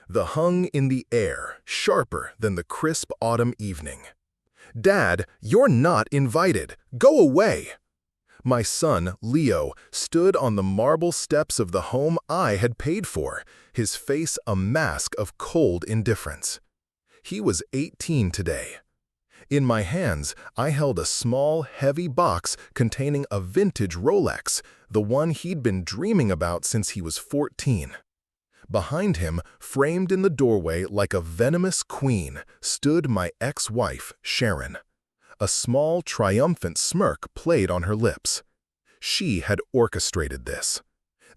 the hung in the air, sharper than the crisp autumn evening. "Dad, you're not invited. Go away!" My son, Leo, stood on the marble steps of the home I had paid for, his face a mask of cold indifference. He was 18 today. In my hands, I held a small, heavy box containing a vintage Rolex, the one he'd been dreaming about since he was 14. Behind him, framed in the doorway like a venomous queen, stood my ex-wife, Sharon. A small, triumphant smirk played on her lips. She had orchestrated this.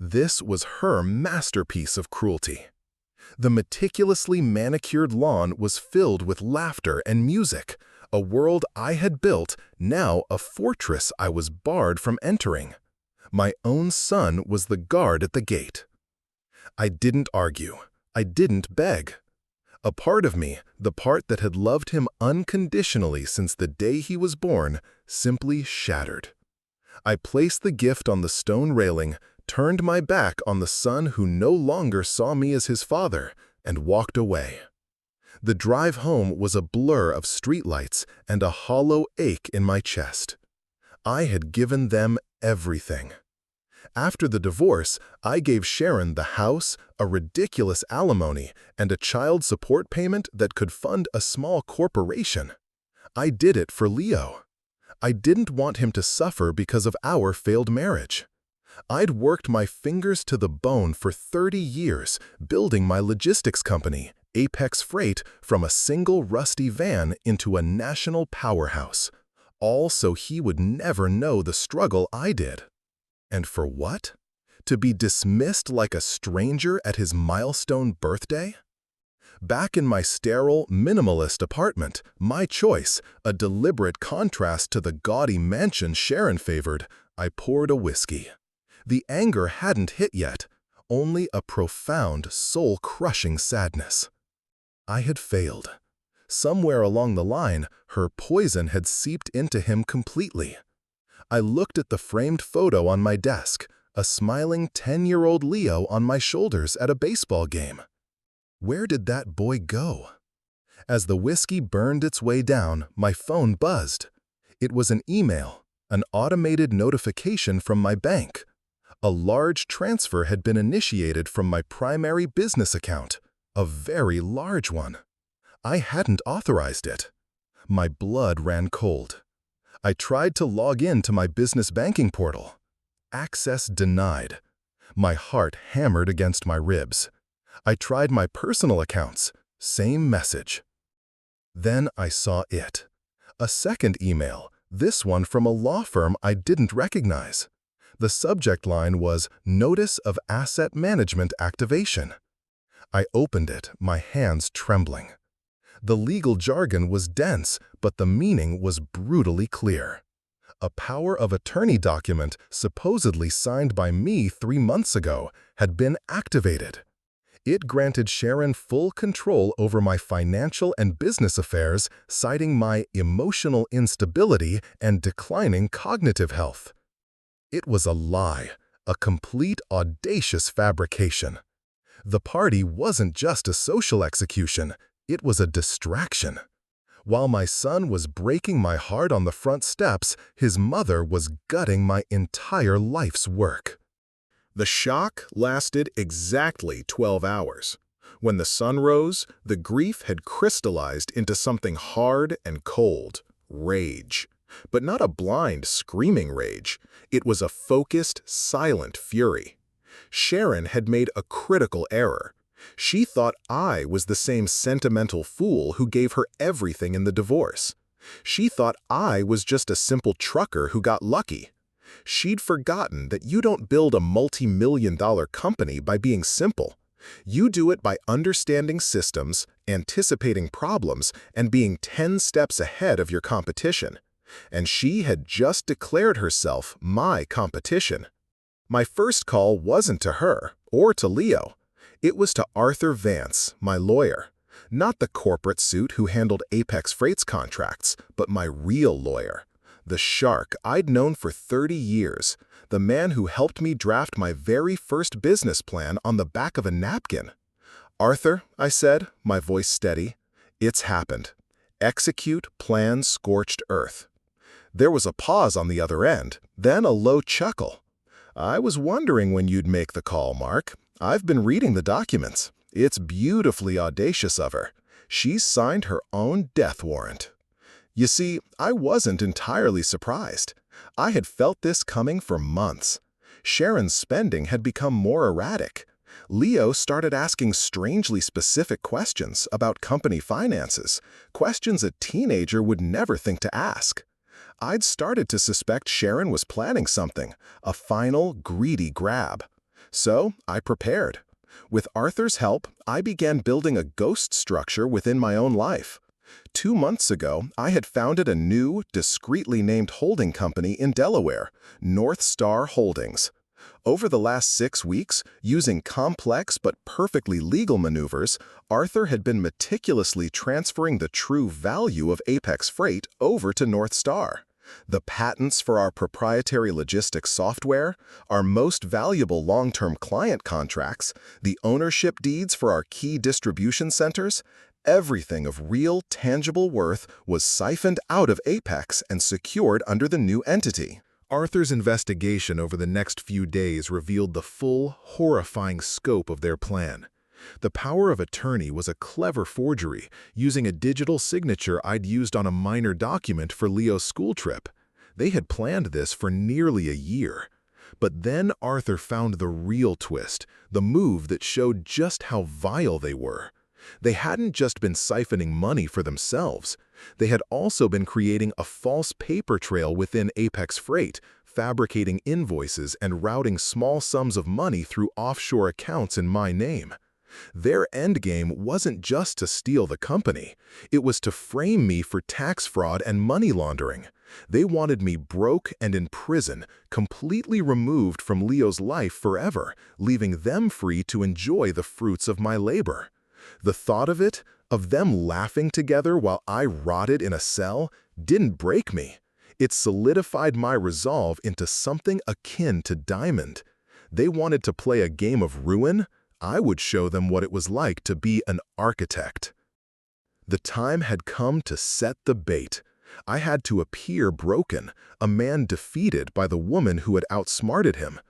This was her masterpiece of cruelty. The meticulously manicured lawn was filled with laughter and music, a world I had built, now a fortress I was barred from entering. My own son was the guard at the gate. I didn't argue. I didn't beg. A part of me, the part that had loved him unconditionally since the day he was born, simply shattered. I placed the gift on the stone railing, turned my back on the son who no longer saw me as his father, and walked away. The drive home was a blur of streetlights and a hollow ache in my chest. I had given them everything. After the divorce, I gave Sharon the house, a ridiculous alimony, and a child support payment that could fund a small corporation. I did it for Leo. I didn't want him to suffer because of our failed marriage. I'd worked my fingers to the bone for 30 years, building my logistics company, Apex Freight, from a single rusty van into a national powerhouse, all so he would never know the struggle I did. And for what? To be dismissed like a stranger at his milestone birthday? Back in my sterile, minimalist apartment, my choice, a deliberate contrast to the gaudy mansion Sharon favored, I poured a whiskey. The anger hadn't hit yet, only a profound, soul-crushing sadness. I had failed. Somewhere along the line, her poison had seeped into him completely. I looked at the framed photo on my desk, a smiling 10-year-old Leo on my shoulders at a baseball game. Where did that boy go? As the whiskey burned its way down, my phone buzzed. It was an email, an automated notification from my bank. A large transfer had been initiated from my primary business account, a very large one. I hadn't authorized it. My blood ran cold. I tried to log in to my business banking portal. Access denied. My heart hammered against my ribs. I tried my personal accounts. Same message. Then I saw it. A second email, this one from a law firm I didn't recognize. The subject line was Notice of Asset Management Activation. I opened it, my hands trembling. The legal jargon was dense, but the meaning was brutally clear. A power of attorney document, supposedly signed by me 3 months ago, had been activated. It granted Sharon full control over my financial and business affairs, citing my emotional instability and declining cognitive health. It was a lie, a complete audacious fabrication. The party wasn't just a social execution, it was a distraction. While my son was breaking my heart on the front steps, his mother was gutting my entire life's work. The shock lasted exactly 12 hours. When the sun rose, the grief had crystallized into something hard and cold, rage. But not a blind, screaming rage. It was a focused, silent fury. Sharon had made a critical error. She thought I was the same sentimental fool who gave her everything in the divorce. She thought I was just a simple trucker who got lucky. She'd forgotten that you don't build a multi-million-dollar company by being simple. You do it by understanding systems, anticipating problems, and being 10 steps ahead of your competition. And she had just declared herself my competition. My first call wasn't to her or to Leo. It was to Arthur Vance, my lawyer. Not the corporate suit who handled Apex Freight's contracts, but my real lawyer. The shark I'd known for 30 years. The man who helped me draft my very first business plan on the back of a napkin. "Arthur," I said, my voice steady, "it's happened. Execute plan scorched earth." There was a pause on the other end, then a low chuckle. "I was wondering when you'd make the call, Mark. I've been reading the documents. It's beautifully audacious of her. She's signed her own death warrant." You see, I wasn't entirely surprised. I had felt this coming for months. Sharon's spending had become more erratic. Leo started asking strangely specific questions about company finances, questions a teenager would never think to ask. I'd started to suspect Sharon was planning something, a final, greedy grab. So I prepared. With Arthur's help, I began building a ghost structure within my own life. 2 months ago, I had founded a new, discreetly named holding company in Delaware, North Star Holdings. Over the last 6 weeks, using complex but perfectly legal maneuvers, Arthur had been meticulously transferring the true value of Apex Freight over to North Star. The patents for our proprietary logistics software, our most valuable long-term client contracts, the ownership deeds for our key distribution centers, everything of real, tangible worth was siphoned out of Apex and secured under the new entity. Arthur's investigation over the next few days revealed the full, horrifying scope of their plan. The power of attorney was a clever forgery, using a digital signature I'd used on a minor document for Leo's school trip. They had planned this for nearly a year. But then Arthur found the real twist, the move that showed just how vile they were. They hadn't just been siphoning money for themselves. They had also been creating a false paper trail within Apex Freight, fabricating invoices and routing small sums of money through offshore accounts in my name. Their endgame wasn't just to steal the company. It was to frame me for tax fraud and money laundering. They wanted me broke and in prison, completely removed from Leo's life forever, leaving them free to enjoy the fruits of my labor. The thought of it, of them laughing together while I rotted in a cell, didn't break me. It solidified my resolve into something akin to diamond. They wanted to play a game of ruin. I would show them what it was like to be an architect. The time had come to set the bait. I had to appear broken, a man defeated by the woman who had outsmarted him.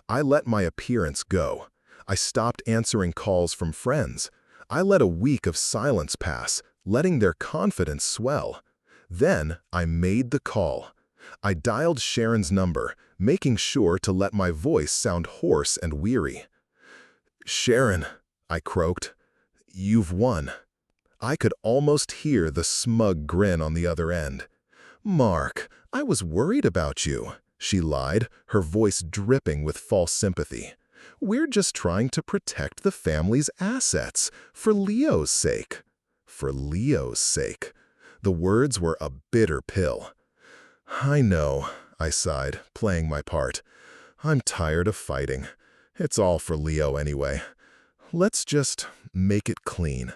I let my appearance go. I stopped answering calls from friends. I let a week of silence pass, letting their confidence swell. Then I made the call. I dialed Sharon's number, making sure to let my voice sound hoarse and weary. "Sharon," I croaked, "you've won." I could almost hear the smug grin on the other end. "Mark, I was worried about you," she lied, her voice dripping with false sympathy. "We're just trying to protect the family's assets, for Leo's sake." For Leo's sake. The words were a bitter pill. "I know," I sighed, playing my part. "I'm tired of fighting. It's all for Leo anyway. Let's just make it clean.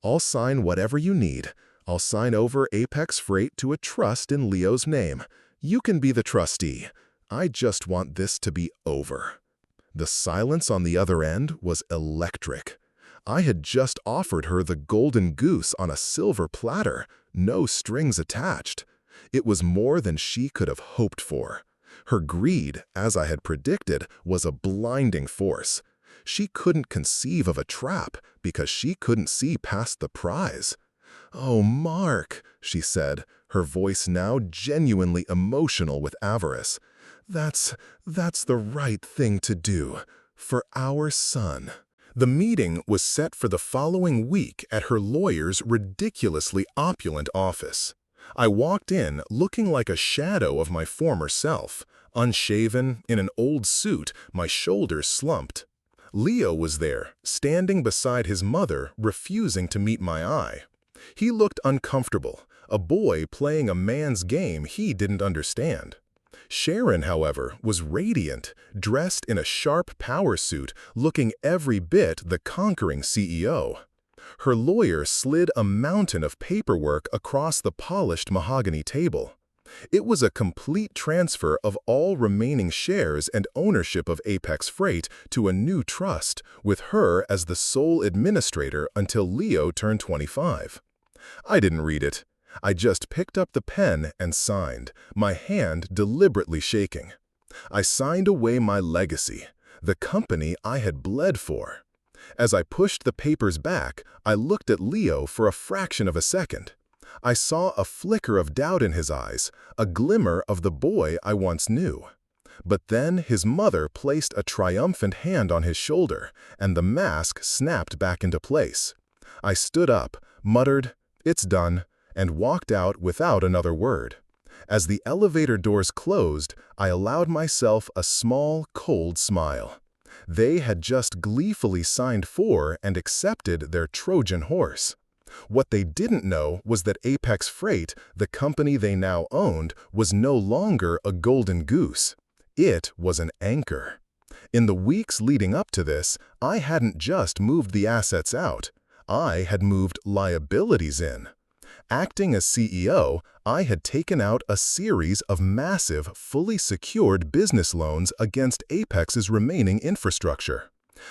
I'll sign whatever you need. I'll sign over Apex Freight to a trust in Leo's name. You can be the trustee. I just want this to be over." The silence on the other end was electric. I had just offered her the golden goose on a silver platter, no strings attached. It was more than she could have hoped for. Her greed, as I had predicted, was a blinding force. She couldn't conceive of a trap because she couldn't see past the prize. "Oh, Mark," she said, her voice now genuinely emotional with avarice. That's the right thing to do, for our son." The meeting was set for the following week at her lawyer's ridiculously opulent office. I walked in looking like a shadow of my former self, unshaven, in an old suit, my shoulders slumped. Leo was there, standing beside his mother, refusing to meet my eye. He looked uncomfortable, a boy playing a man's game he didn't understand. Sharon, however, was radiant, dressed in a sharp power suit, looking every bit the conquering CEO. Her lawyer slid a mountain of paperwork across the polished mahogany table. It was a complete transfer of all remaining shares and ownership of Apex Freight to a new trust, with her as the sole administrator until Leo turned 25. I didn't read it. I just picked up the pen and signed, my hand deliberately shaking. I signed away my legacy, the company I had bled for. As I pushed the papers back, I looked at Leo for a fraction of a second. I saw a flicker of doubt in his eyes, a glimmer of the boy I once knew. But then his mother placed a triumphant hand on his shoulder, and the mask snapped back into place. I stood up, muttered, "It's done," and walked out without another word. As the elevator doors closed, I allowed myself a small, cold smile. They had just gleefully signed for and accepted their Trojan horse. What they didn't know was that Apex Freight, the company they now owned, was no longer a golden goose. It was an anchor. In the weeks leading up to this, I hadn't just moved the assets out. I had moved liabilities in. Acting as CEO, I had taken out a series of massive, fully secured business loans against Apex's remaining infrastructure.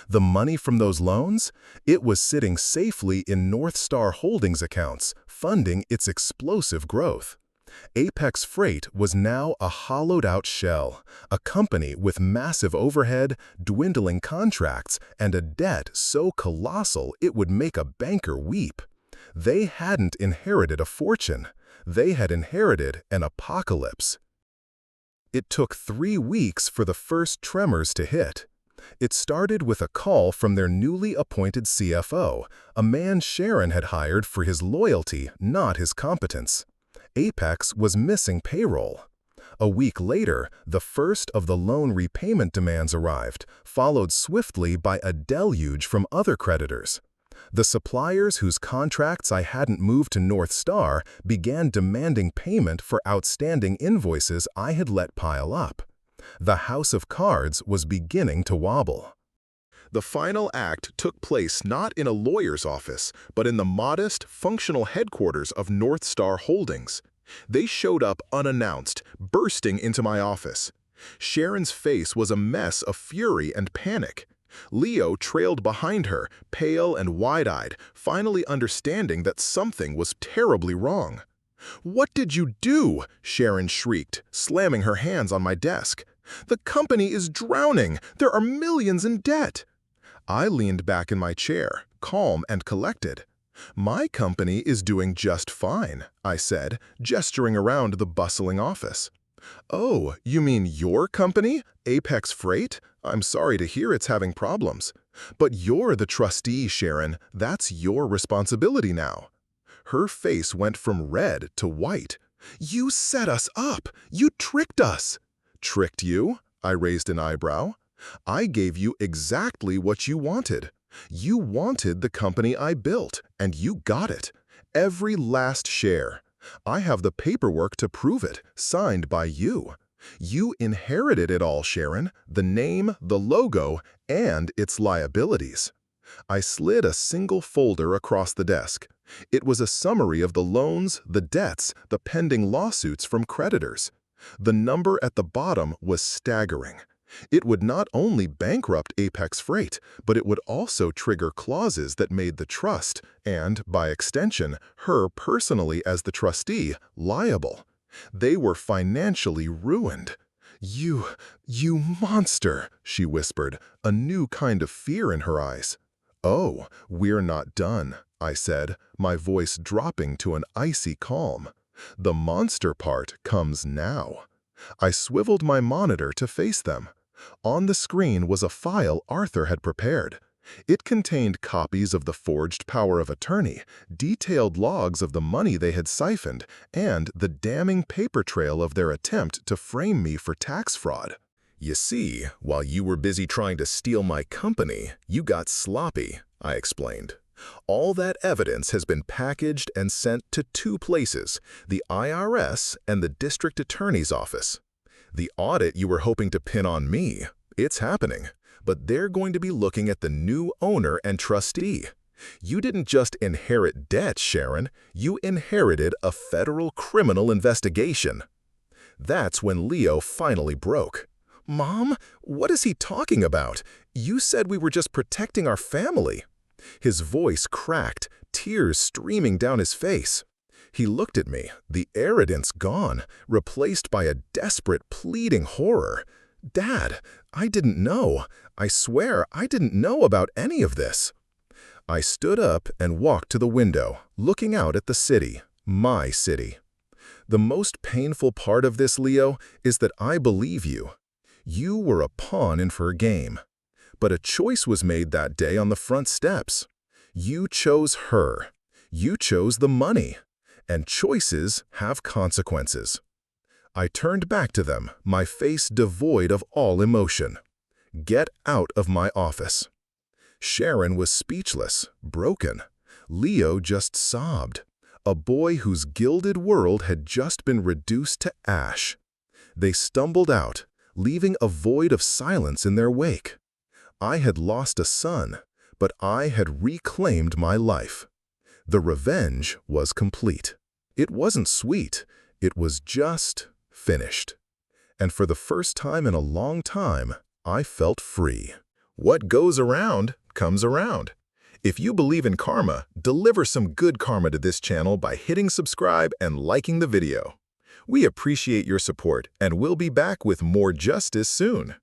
The money from those loans? It was sitting safely in North Star Holdings accounts, funding its explosive growth. Apex Freight was now a hollowed-out shell, a company with massive overhead, dwindling contracts, and a debt so colossal it would make a banker weep. They hadn't inherited a fortune. They had inherited an apocalypse. It took 3 weeks for the first tremors to hit. It started with a call from their newly appointed CFO, a man Sharon had hired for his loyalty, not his competence. Apex was missing payroll. A week later, the first of the loan repayment demands arrived, followed swiftly by a deluge from other creditors. The suppliers whose contracts I hadn't moved to North Star began demanding payment for outstanding invoices I had let pile up. The house of cards was beginning to wobble. The final act took place not in a lawyer's office, but in the modest, functional headquarters of North Star Holdings. They showed up unannounced, bursting into my office. Sharon's face was a mess of fury and panic. Leo trailed behind her, pale and wide-eyed, finally understanding that something was terribly wrong. "What did you do?" Sharon shrieked, slamming her hands on my desk. "The company is drowning! There are millions in debt!" I leaned back in my chair, calm and collected. "My company is doing just fine," I said, gesturing around the bustling office. "Oh, you mean your company, Apex Freight? I'm sorry to hear it's having problems. But you're the trustee, Sharon. That's your responsibility now." Her face went from red to white. "You set us up! You tricked us!" "Tricked you?" I raised an eyebrow. "I gave you exactly what you wanted. You wanted the company I built, and you got it. Every last share. I have the paperwork to prove it, signed by you. You inherited it all, Sharon, the name, the logo, and its liabilities." I slid a single folder across the desk. It was a summary of the loans, the debts, the pending lawsuits from creditors. The number at the bottom was staggering. It would not only bankrupt Apex Freight, but it would also trigger clauses that made the trust, and, by extension, her personally as the trustee, liable. They were financially ruined. You monster," she whispered, a new kind of fear in her eyes. "Oh, we're not done," I said, my voice dropping to an icy calm. "The monster part comes now." I swiveled my monitor to face them. On the screen was a file Arthur had prepared. It contained copies of the forged power of attorney, detailed logs of the money they had siphoned, and the damning paper trail of their attempt to frame me for tax fraud. "You see, while you were busy trying to steal my company, you got sloppy," I explained. "All that evidence has been packaged and sent to 2 places, the IRS and the District Attorney's Office. The audit you were hoping to pin on me, it's happening, but they're going to be looking at the new owner and trustee. You didn't just inherit debt, Sharon, you inherited a federal criminal investigation." That's when Leo finally broke. "Mom, what is he talking about? You said we were just protecting our family." His voice cracked, tears streaming down his face. He looked at me, the arrogance gone, replaced by a desperate, pleading horror. "Dad, I didn't know. I swear I didn't know about any of this." I stood up and walked to the window, looking out at the city, my city. "The most painful part of this, Leo, is that I believe you. You were a pawn in her game. But a choice was made that day on the front steps. You chose her. You chose the money. And choices have consequences." I turned back to them, my face devoid of all emotion. "Get out of my office." Sharon was speechless, broken. Leo just sobbed. A boy whose gilded world had just been reduced to ash. They stumbled out, leaving a void of silence in their wake. I had lost a son, but I had reclaimed my life. The revenge was complete. It wasn't sweet, it was just finished. And for the first time in a long time, I felt free. What goes around comes around. If you believe in karma, deliver some good karma to this channel by hitting subscribe and liking the video. We appreciate your support, and we'll be back with more justice soon.